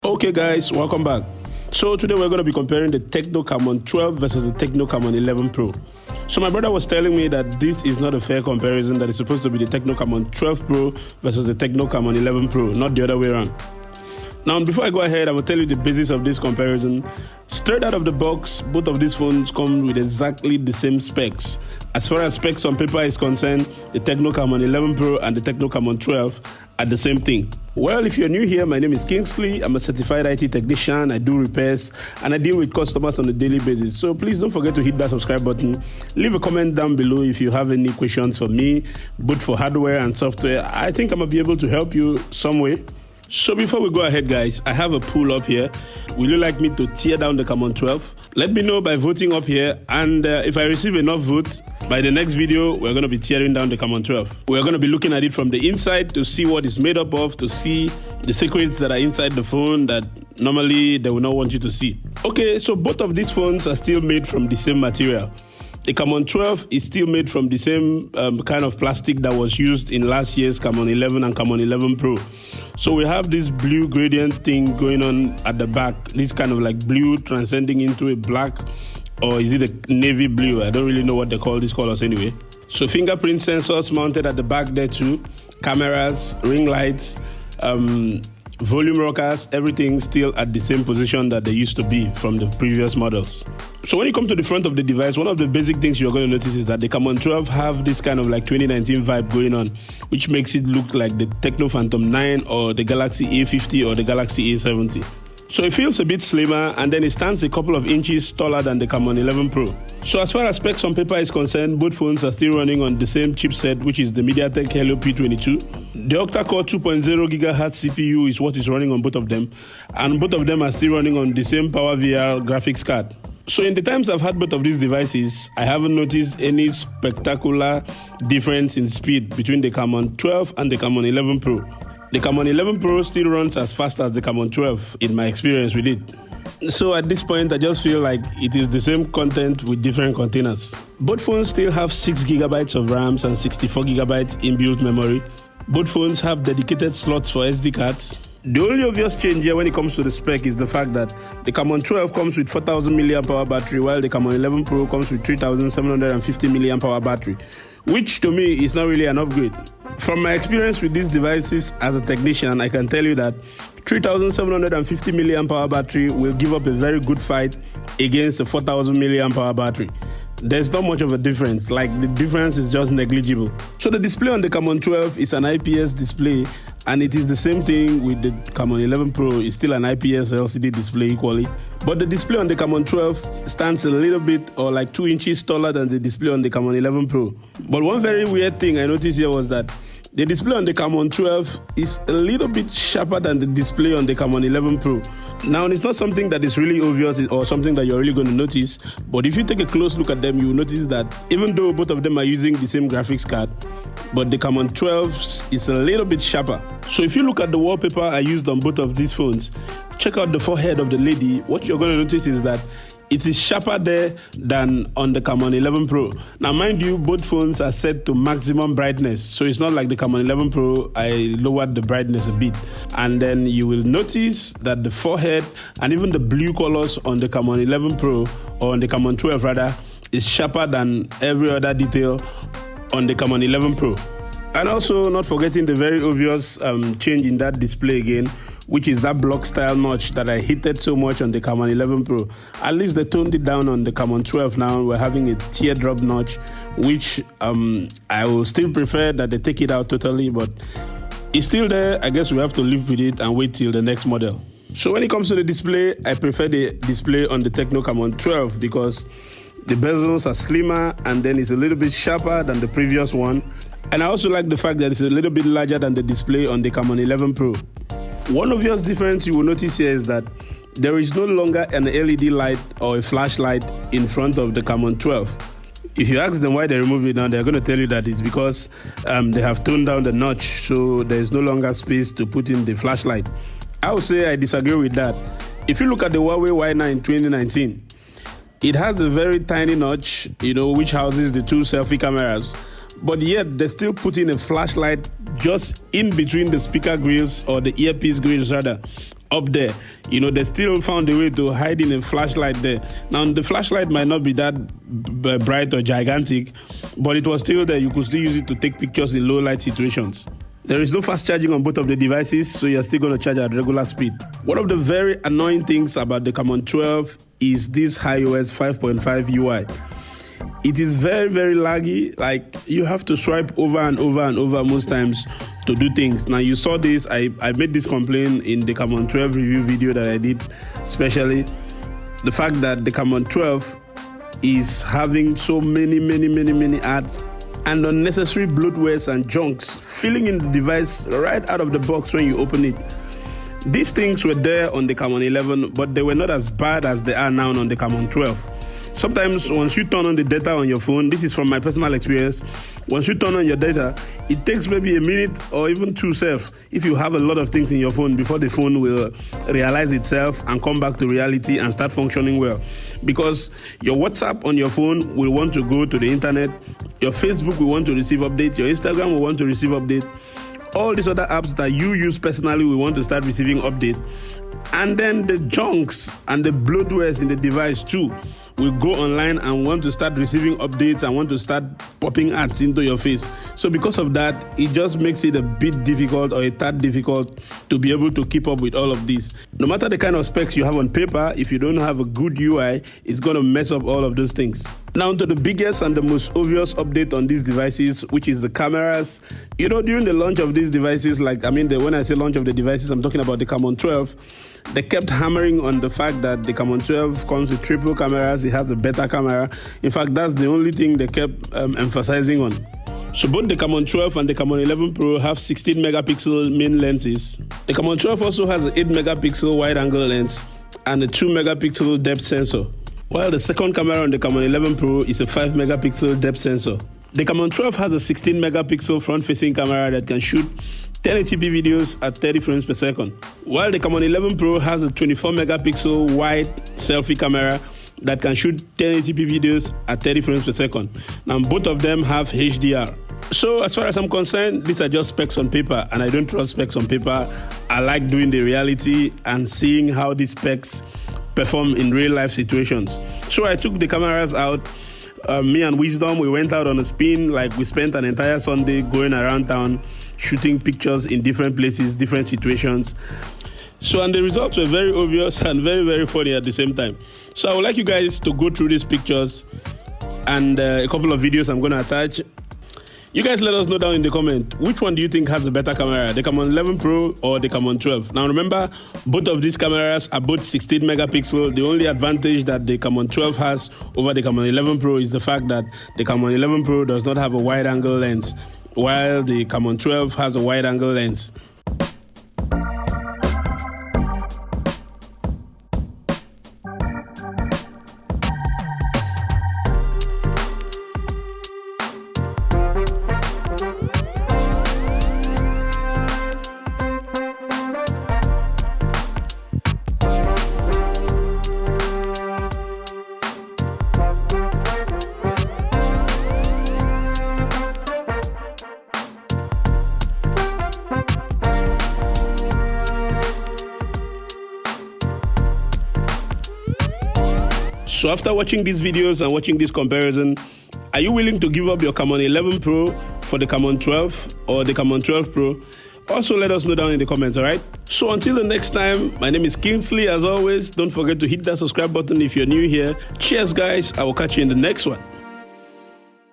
Okay guys, welcome back. So today we're going to be comparing the Tecno Camon 12 versus the Tecno Camon 11 Pro. So my brother was telling me that this is not a fair comparison, that it's supposed to be the Tecno Camon 12 Pro versus the Tecno Camon 11 Pro, not the other way around. Now, before I go ahead, I will tell you the basis of this comparison. Straight out of the box, both of these phones come with exactly the same specs. As far as specs on paper is concerned, the Tecno Camon 11 Pro and the Tecno Camon 12 are the same thing. Well, if you're new here, my name is Kingsley. I'm a certified IT technician. I do repairs and I deal with customers on a daily basis. So please don't forget to hit that subscribe button. Leave a comment down below if you have any questions for me, both for hardware and software. I think I'm going to be able to help you some way. So before we go ahead, guys, I have a poll up here. Will you like me to tear down the Camon 12? Let me know by voting up here, and if I receive enough votes, by the next video, we're going to be tearing down the Camon 12. We're going to be looking at it from the inside to see what it's made up of, to see the secrets that are inside the phone that normally they will not want you to see. Okay, so both of these phones are still made from the same material. The Camon 12 is still made from the same kind of plastic that was used in last year's Camon 11 and Camon 11 Pro. So we have this blue gradient thing going on at the back, this kind of like blue transcending into a black, or is it a navy blue? I don't really know what they call these colors anyway. So fingerprint sensors mounted at the back there too, cameras, ring lights, volume rockers, everything still at the same position that they used to be from the previous models. So when you come to the front of the device, one of the basic things you're going to notice is that the Camon 12 have this kind of like 2019 vibe going on, which makes it look like the Tecno Phantom 9 or the Galaxy A50 or the Galaxy A70. So it feels a bit slimmer, and then it stands a couple of inches taller than the Camon 11 Pro. So as far as specs on paper is concerned, both phones are still running on the same chipset, which is the MediaTek Helio P22. The octa-core 2.0 GHz CPU is what is running on both of them, and both of them are still running on the same PowerVR graphics card. So in the times I've had both of these devices, I haven't noticed any spectacular difference in speed between the Camon 12 and the Camon 11 Pro. The Camon 11 Pro still runs as fast as the Camon 12 in my experience with it. So at this point, I just feel like it is the same content with different containers. Both phones still have 6 GB of RAM and 64 GB inbuilt memory. Both phones have dedicated slots for SD cards. The only obvious change here when it comes to the spec is the fact that the Camon 12 comes with 4000 mAh battery, while the Camon 11 Pro comes with 3750 mAh battery, which to me is not really an upgrade. From my experience with these devices as a technician, I can tell you that 3750 mAh battery will give up a very good fight against a 4000 mAh battery. There's not much of a difference, like the difference is just negligible. So the display on the Camon 12 is an IPS display, and it is the same thing with the Camon 11 Pro. It's still an IPS LCD display equally. But the display on the Camon 12 stands a little bit or like 2 inches taller than the display on the Camon 11 Pro. But one very weird thing I noticed here was that the display on the Camon 12 is a little bit sharper than the display on the Camon 11 Pro. Now, it's not something that is really obvious or something that you're really going to notice, but if you take a close look at them, you will notice that even though both of them are using the same graphics card, but the Camon 12 is a little bit sharper. So if you look at the wallpaper I used on both of these phones, check out the forehead of the lady. What you're going to notice is that it is sharper there than on the Camon 11 Pro. Now, mind you, both phones are set to maximum brightness, so it's not like the Camon 11 Pro, I lowered the brightness a bit. And then you will notice that the forehead and even the blue colors on the Camon 11 Pro, or on the Camon 12 rather, is sharper than every other detail on the Camon 11 Pro. And also, not forgetting the very obvious change in that display again, which is that block style notch that I hated so much on the Camon 11 Pro. At least they toned it down on the Camon 12 now. We're having a teardrop notch, which I will still prefer that they take it out totally, but it's still there. I guess we have to live with it and wait till the next model. So when it comes to the display, I prefer the display on the Tecno Camon 12 because the bezels are slimmer and then it's a little bit sharper than the previous one. And I also like the fact that it's a little bit larger than the display on the Camon 11 Pro. One obvious difference you will notice here is that there is no longer an LED light or a flashlight in front of the Camon 12. If you ask them why they removed it now, they're going to tell you that it's because they have toned down the notch, so there is no longer space to put in the flashlight. I would say I disagree with that. If you look at the Huawei Y9 2019, it has a very tiny notch, which houses the 2 selfie cameras. But yet they still put in a flashlight just in between the speaker grills, or the earpiece grills rather, up there. You know, they still found a way to hide in a flashlight there. Now, the flashlight might not be that bright or gigantic, but it was still there. You could still use it to take pictures in low light situations. There is no fast charging on both of the devices, so you're still going to charge at regular speed. One of the very annoying things about the Camon 12 is this iOS 5.5 UI. It is very, very laggy. Like, you have to swipe over and over and over most times to do things. Now, you saw this. I made this complaint in the Camon 12 review video that I did, especially the fact that the Camon 12 is having so many ads and unnecessary bloatwares and junks filling in the device right out of the box when you open it. These things were there on the Camon 11, but they were not as bad as they are now on the Camon 12. Sometimes once you turn on the data on your phone, this is from my personal experience, once you turn on your data, it takes maybe a minute or even two if you have a lot of things in your phone before the phone will realize itself and come back to reality and start functioning well. Because your WhatsApp on your phone will want to go to the internet, your Facebook will want to receive updates, your Instagram will want to receive updates, all these other apps that you use personally will want to start receiving updates, and then the junks and the bloatwares in the device too will go online and want to start receiving updates and want to start popping ads into your face. So because of that, it just makes it a bit difficult or a tad difficult to be able to keep up with all of this. No matter the kind of specs you have on paper, if you don't have a good UI, it's going to mess up all of those things. Now to the biggest and the most obvious update on these devices, which is the cameras. You know, during the launch of these devices, when I say launch of the devices, I'm talking about the Camon 12, they kept hammering on the fact that the Camon 12 comes with triple cameras, it has a better camera. In fact, that's the only thing they kept emphasizing on. So both the Camon 12 and the Camon 11 Pro have 16 megapixel main lenses. The Camon 12 also has an 8 megapixel wide angle lens and a 2 megapixel depth sensor, while the second camera on the Camon 11 Pro is a 5 megapixel depth sensor. The Camon 12 has a 16 megapixel front-facing camera that can shoot 1080p videos at 30 frames per second, while the Camon 11 Pro has a 24 megapixel wide selfie camera that can shoot 1080p videos at 30 frames per second. Now both of them have HDR. So as far as I'm concerned, these are just specs on paper, and I don't trust specs on paper. I like doing the reality and seeing how these specs perform in real life situations. So I took the cameras out. Me and Wisdom, we went out on a spin. Like, we spent an entire Sunday going around town, shooting pictures in different places, different situations. So, and the results were very obvious and very, very funny at the same time. So I would like you guys to go through these pictures and a couple of videos I'm going to attach. You guys let us know down in the comment, which one do you think has a better camera, the Camon 11 Pro or the Camon 12? Now remember, both of these cameras are both 16 megapixel. The only advantage that the Camon 12 has over the Camon 11 Pro is the fact that the Camon 11 Pro does not have a wide angle lens, while the Camon 12 has a wide angle lens. So after watching these videos and watching this comparison, are you willing to give up your Camon 11 Pro for the Camon 12 or the Camon 12 Pro? Also let us know down in the comments, alright? So until the next time, my name is Kingsley. As always, don't forget to hit that subscribe button if you're new here. Cheers guys, I will catch you in the next one.